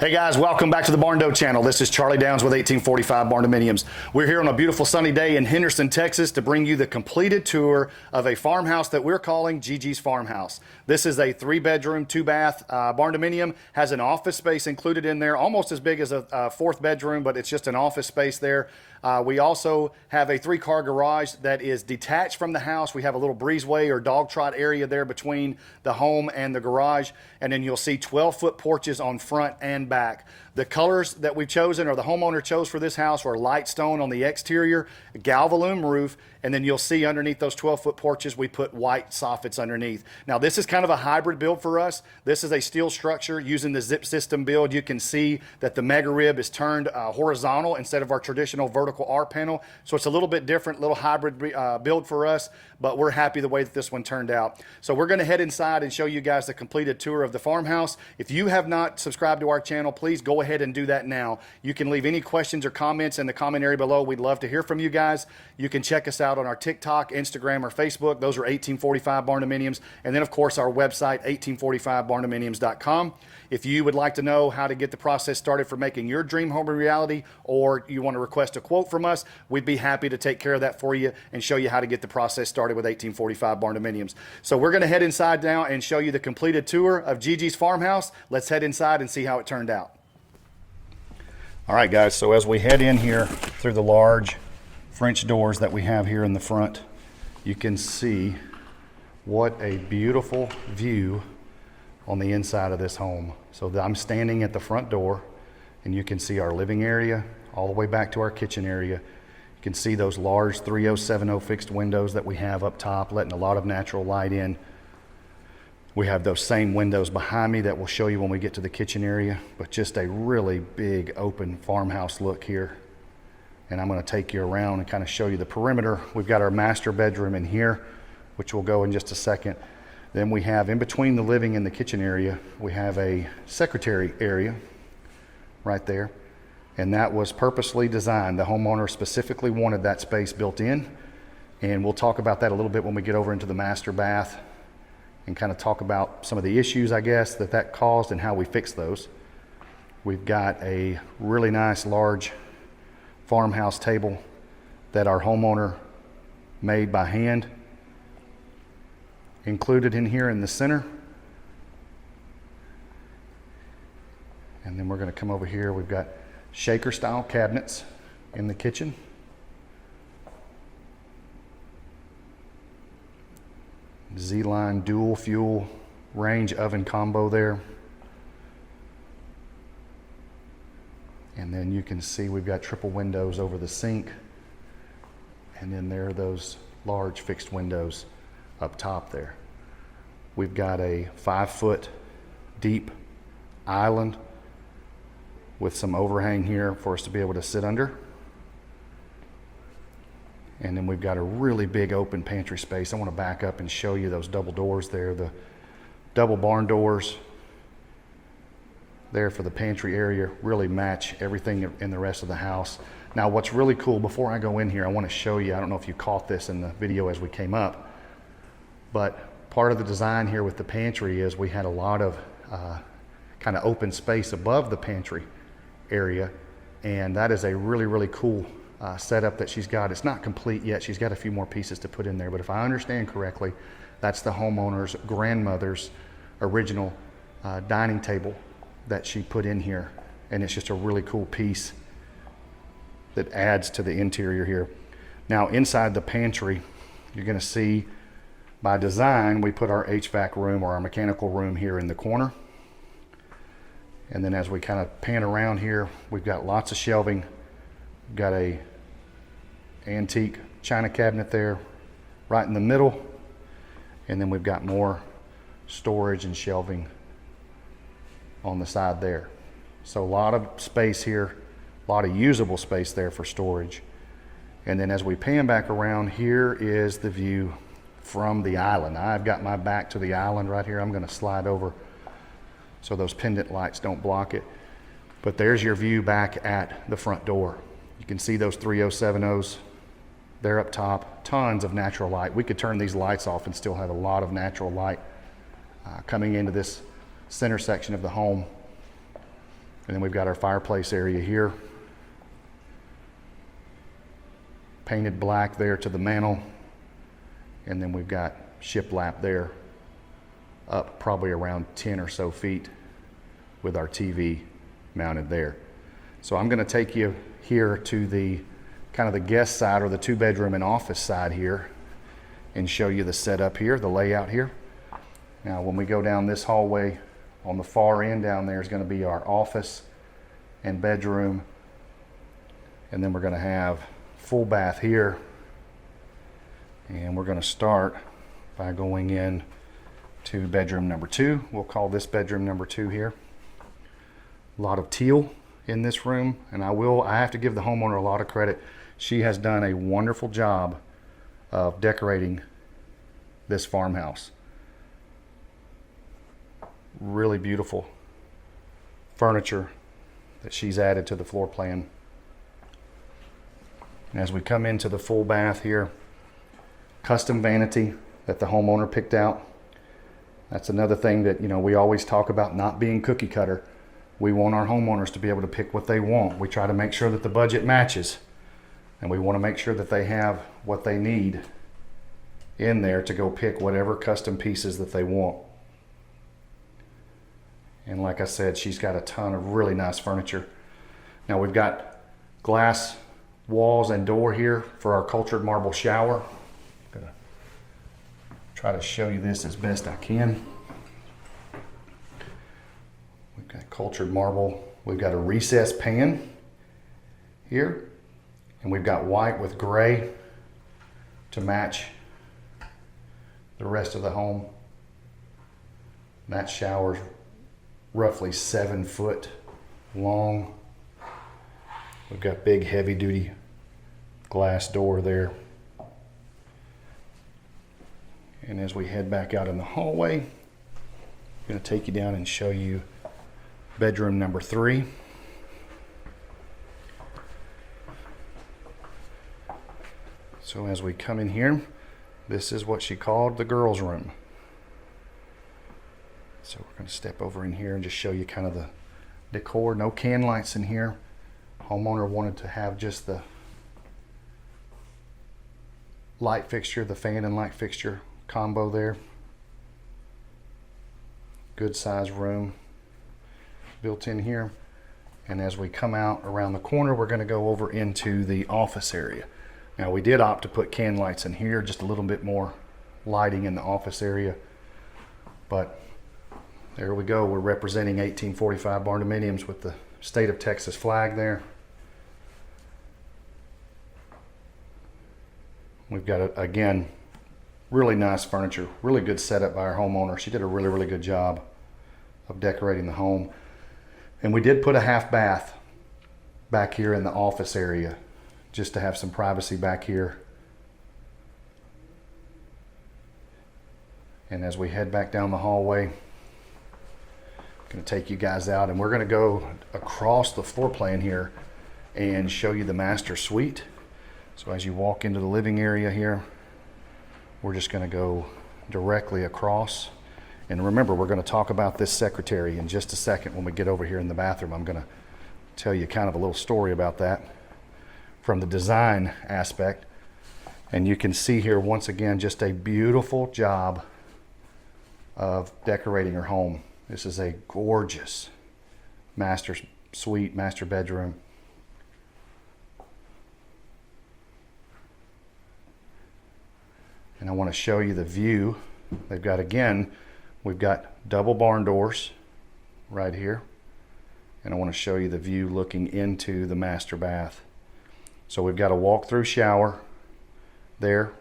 Hey guys, welcome back to the Barndo channel. This is Charlie Downs with 1845 Barndominiums. We're here on a beautiful sunny day in Henderson, Texas to bring you the completed tour of a farmhouse that we're calling Gigi's Farmhouse. This is a 3-bedroom, 2-bath Barndominium, has an office space included in there, almost as big as a 4th bedroom, but it's just an office space there. We also have a 3-car garage that is detached from the house. We have a little breezeway or dog trot area there between the home and the garage. And then you'll see 12-foot porches on front and back. The colors that we've chosen, or the homeowner chose for this house, are light stone on the exterior, galvalume roof, and then you'll see underneath those 12-foot porches, we put white soffits underneath. Now, this is kind of a hybrid build for us. This is a steel structure using the zip system build. You can see that the mega rib is turned horizontal instead of our traditional vertical R panel. So it's a little bit different, little hybrid build for us, but we're happy the way that this one turned out. So we're going to head inside and show you guys the completed tour of the farmhouse. If you have not subscribed to our channel, please go ahead and do that now. You can leave any questions or comments in the comment area below. We'd love to hear from you guys. You can check us out on our TikTok, Instagram, or Facebook. Those are 1845 Barndominiums. And then, of course, our website, 1845barndominiums.com. If you would like to know how to get the process started for making your dream home a reality, or you want to request a quote from us, we'd be happy to take care of that for you and show you how to get the process started with 1845 Barndominiums. So we're going to head inside now and show you the completed tour of Gigi's Farmhouse. Let's head inside and see how it turned out. All right, guys, so as we head in here through the large French doors that we have here in the front, you can see what a beautiful view on the inside of this home. So I'm standing at the front door, and you can see our living area all the way back to our kitchen area. You can see those large 3070 fixed windows that we have up top, letting a lot of natural light in. We have those same windows behind me that we'll show you when we get to the kitchen area, but just a really big open farmhouse look here. And I'm going to take you around and kind of show you the perimeter. We've got our master bedroom in here, which we'll go in just a second. Then we have, in between the living and the kitchen area, we have a secretary area right there. And that was purposely designed. The homeowner specifically wanted that space built in. And we'll talk about that a little bit when we get over into the master bath and kind of talk about some of the issues, I guess, that caused and how we fixed those. We've got a really nice large farmhouse table that our homeowner made by hand, included in here in the center. And then we're going to come over here. We've got shaker style cabinets in the kitchen. Z-line dual fuel range oven combo there. And then you can see we've got triple windows over the sink. And then there are those large fixed windows up top there. We've got a 5-foot deep island with some overhang here for us to be able to sit under. And then we've got a really big open pantry space. I want to back up and show you those double doors there. The double barn doors there for the pantry area really match everything in the rest of the house. Now, what's really cool, before I go in here, I want to show you, I don't know if you caught this in the video as we came up, but part of the design here with the pantry is we had a lot of kind of open space above the pantry area, and that is a really, really cool setup that she's got. It's not complete yet. She's got a few more pieces to put in there, but if I understand correctly, that's the homeowner's grandmother's original dining table that she put in here, and it's just a really cool piece that adds to the interior here. Now, inside the pantry, you're going to see by design we put our HVAC room, or our mechanical room, here in the corner. And then as we kind of pan around here, we've got lots of shelving. We've got a antique china cabinet there right in the middle, and then we've got more storage and shelving on the side there. So a lot of space here, a lot of usable space there for storage. And then as we pan back around, here is the view from the island. I've got my back to the island right here. I'm going to slide over so those pendant lights don't block it. But there's your view back at the front door. You can see those 3070s there up top. Tons of natural light. We could turn these lights off and still have a lot of natural light coming into this center section of the home. And then we've got our fireplace area here. Painted black there to the mantle. And then we've got shiplap there, up probably around 10 or so feet with our TV mounted there. So I'm going to take you here to the kind of the guest side, or the 2-bedroom and office side here, and show you the setup here, the layout here. Now when we go down this hallway, on the far end down there is going to be our office and bedroom, and then we're going to have full bath here. And we're going to start by going in to bedroom number 2. We'll call this bedroom number 2 here. A lot of teal in this room, and I have to give the homeowner a lot of credit. She has done a wonderful job of decorating this farmhouse. Really beautiful furniture that she's added to the floor plan. And as we come into the full bath here, custom vanity that the homeowner picked out. That's another thing that, you know, we always talk about not being cookie cutter. We want our homeowners to be able to pick what they want. We try to make sure that the budget matches, and we want to make sure that they have what they need in there to go pick whatever custom pieces that they want. And like I said, she's got a ton of really nice furniture. Now we've got glass walls and door here for our cultured marble shower. Gonna try to show you this as best I can. We've got cultured marble. We've got a recessed pan here, and we've got white with gray to match the rest of the home. That shower's roughly 7 foot long. We've got big heavy duty glass door there. And as we head back out in the hallway, I'm going to take you down and show you bedroom number 3. So as we come in here, this is what she called the girls' room. So we're going to step over in here and just show you kind of the decor. No can lights in here. Homeowner wanted to have just the light fixture, the fan and light fixture combo there. Good size room built in here. And as we come out around the corner, we're going to go over into the office area. Now we did opt to put can lights in here, just a little bit more lighting in the office area. But there we go. We're representing 1845 Barndominiums with the state of Texas flag there. We've got, again, really nice furniture, really good setup by our homeowner. She did a really, really good job of decorating the home. And we did put a half bath back here in the office area just to have some privacy back here. And as we head back down the hallway, I'm going to take you guys out, and we're going to go across the floor plan here and show you the master suite. So as you walk into the living area here, we're just going to go directly across. And remember, we're going to talk about this secretary in just a second when we get over here in the bathroom. I'm going to tell you kind of a little story about that from the design aspect. And you can see here once again just a beautiful job of decorating her home. This is a gorgeous master suite, master bedroom. And I want to show you the view. They've got, again, we've got double barn doors right here. And I want to show you the view looking into the master bath. So we've got a walk-through shower there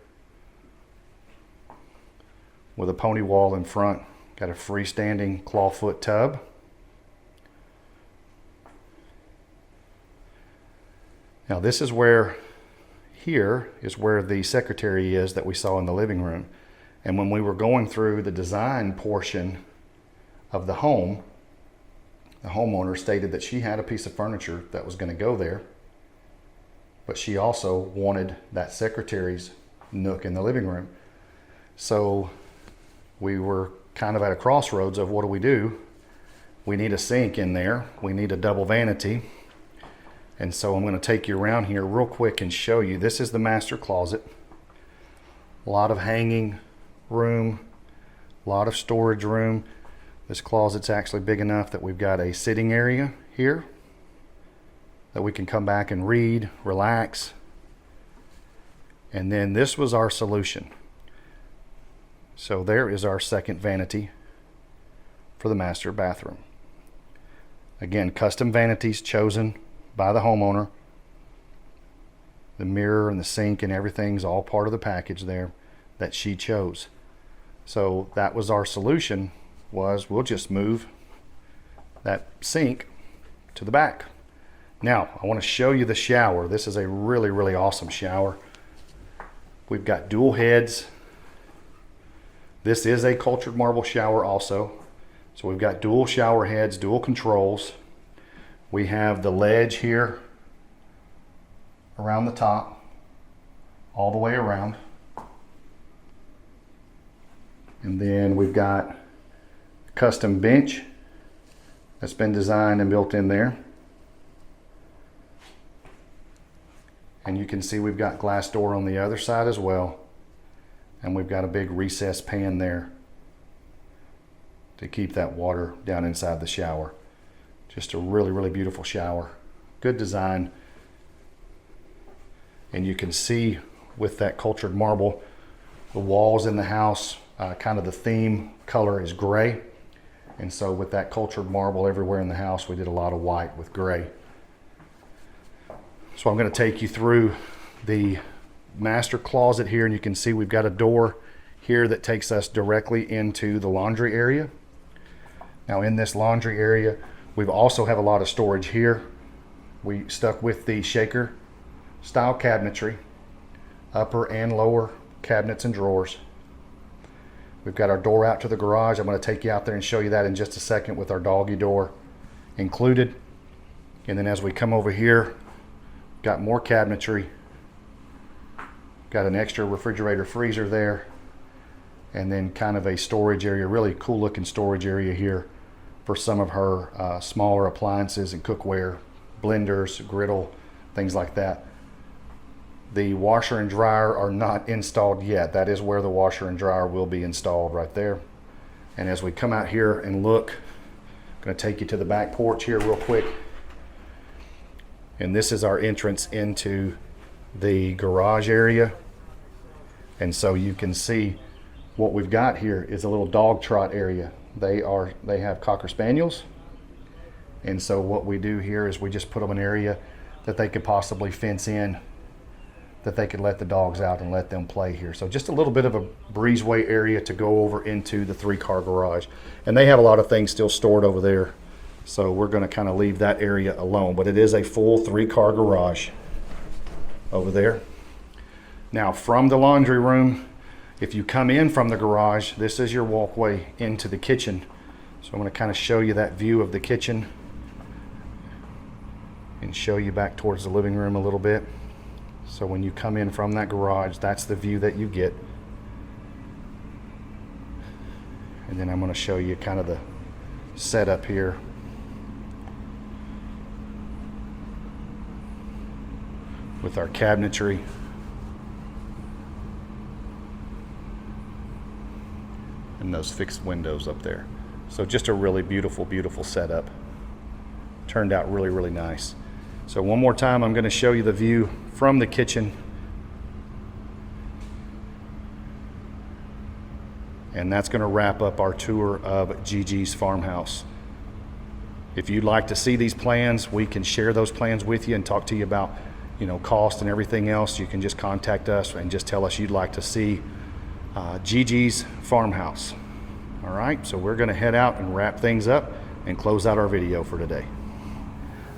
with a pony wall in front. Got a freestanding clawfoot tub. Now this is where, here is where the secretary is that we saw in the living room. And when we were going through the design portion of the home, the homeowner stated that she had a piece of furniture that was going to go there, but she also wanted that secretary's nook in the living room. So we were kind of at a crossroads of what do we do? We need a sink in there. We need a double vanity. And so I'm going to take you around here real quick and show you. This is the master closet. A lot of hanging room, a lot of storage room. This closet's actually big enough that we've got a sitting area here that we can come back and read, relax. And then this was our solution. So there is our second vanity for the master bathroom. Again, custom vanities chosen by the homeowner. The mirror and the sink and everything's all part of the package there that she chose. So that was our solution, was we'll just move that sink to the back. Now, I want to show you the shower. This is a really, really awesome shower. We've got dual heads. This is a cultured marble shower also. So we've got dual shower heads, dual controls. We have the ledge here around the top, all the way around. And then we've got a custom bench that's been designed and built in there. And you can see we've got glass door on the other side as well. And we've got a big recessed pan there to keep that water down inside the shower. Just a really, really beautiful shower. Good design. And you can see with that cultured marble, the walls in the house, kind of the theme color is gray. And so with that cultured marble everywhere in the house, we did a lot of white with gray. So I'm going to take you through the master closet here, and you can see we've got a door here that takes us directly into the laundry area. Now in this laundry area, we also have a lot of storage here. We stuck with the shaker style cabinetry, upper and lower cabinets and drawers. We've got our door out to the garage. I'm going to take you out there and show you that in just a second with our doggy door included. And then as we come over here, got more cabinetry, got an extra refrigerator freezer there, and then kind of a storage area, really cool looking storage area here for some of her smaller appliances and cookware, blenders, griddle, things like that. The washer and dryer are not installed yet. That is where the washer and dryer will be installed, right there. And as we come out here and look, I'm going to take you to the back porch here real quick. And this is our entrance into the garage area. And so you can see what we've got here is a little dog trot area. They have Cocker Spaniels. And so what we do here is we just put them in an area that they could possibly fence in, that they could let the dogs out and let them play here. So just a little bit of a breezeway area to go over into the 3-car garage. And they have a lot of things still stored over there. So we're going to kind of leave that area alone, but it is a full 3-car garage over there. Now from the laundry room, if you come in from the garage, this is your walkway into the kitchen. So I'm going to kind of show you that view of the kitchen and show you back towards the living room a little bit. So when you come in from that garage, that's the view that you get. And then I'm going to show you kind of the setup here. With our cabinetry. And those fixed windows up there. So just a really beautiful, beautiful setup. Turned out really, really nice. So one more time, I'm going to show you the view from the kitchen. And that's going to wrap up our tour of Gigi's farmhouse. If you'd like to see these plans, we can share those plans with you and talk to you about, cost and everything else. You can just contact us and just tell us you'd like to see Gigi's farmhouse. All right, so we're going to head out and wrap things up and close out our video for today.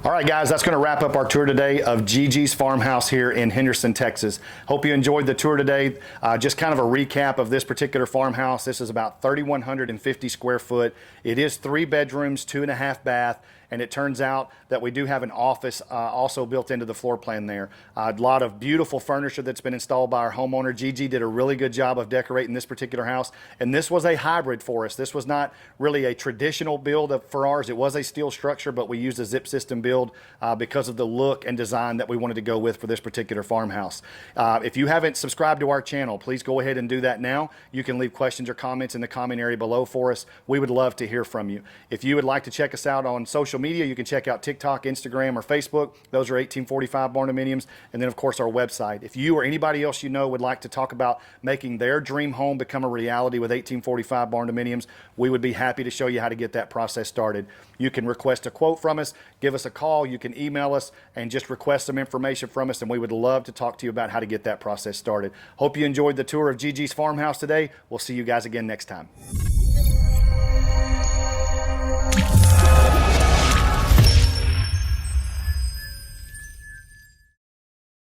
All right, guys, that's going to wrap up our tour today of Gigi's farmhouse here in Henderson, Texas. Hope you enjoyed the tour today. Just kind of a recap of this particular farmhouse. This is about 3,150 square foot. It is 3 bedrooms, 2.5 bath. and it turns out that we do have an office also built into the floor plan there. A lot of beautiful furniture that's been installed by our homeowner. Gigi did a really good job of decorating this particular house, and this was a hybrid for us. This was not really a traditional build for ours. It was a steel structure, but we used a zip system build because of the look and design that we wanted to go with for this particular farmhouse. If you haven't subscribed to our channel, please go ahead and do that now. You can leave questions or comments in the comment area below for us. We would love to hear from you. If you would like to check us out on social media, you can check out TikTok, Instagram, or Facebook. Those are 1845 Barndominiums. And then, of course, our website. If you or anybody else you know would like to talk about making their dream home become a reality with 1845 Barndominiums, we would be happy to show you how to get that process started. You can request a quote from us, give us a call, you can email us, and just request some information from us, and we would love to talk to you about how to get that process started. Hope you enjoyed the tour of Gigi's farmhouse today. We'll see you guys again next time.